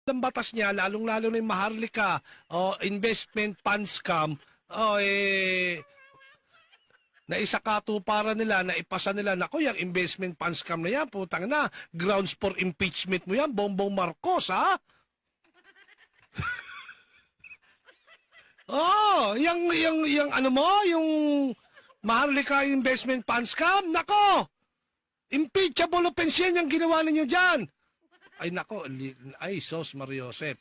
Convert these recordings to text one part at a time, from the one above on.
ng batas niya, lalong-lalo na yung Maharlika o investment fund scam, naisakatuparan nila, naipasa nila, naku, yung investment fund scam na yan, putang na, grounds for impeachment mo yan, Bongbong Marcos, ha? yung ano mo, yung Maharlika investment fund scam, nako, impeachable offense yan yung ginawa ninyo dyan. Ay nako, ay sos Mariosep.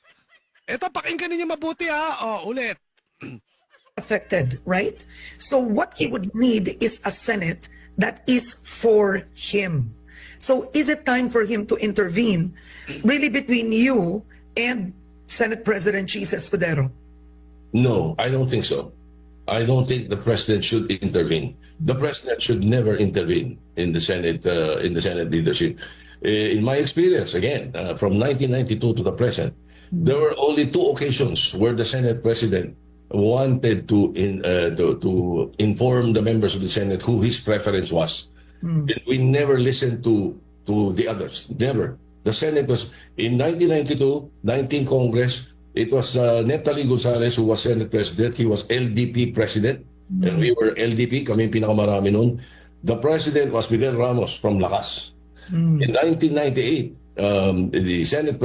Eto, pakinggan ninyo mabuti ha. Ulit. Affected, right? So what he would need is a Senate that is for him. So is it time for him to intervene really between you and Senate President Chis Escudero? No, I don't think so. I don't think the president should intervene. The president should never intervene in the Senate leadership. In my experience, again, from 1992 to the present, there were only 2 occasions where the Senate president wanted to inform the members of the Senate who his preference was. And we never listened to the others. Never. The Senate was, in 1992, 19th Congress, it was Neptali Gonzales who was Senate President. He was LDP President. And we were LDP, kami pinakamarami nun. The President was Miguel Ramos from Lakas. In 1998, the Senate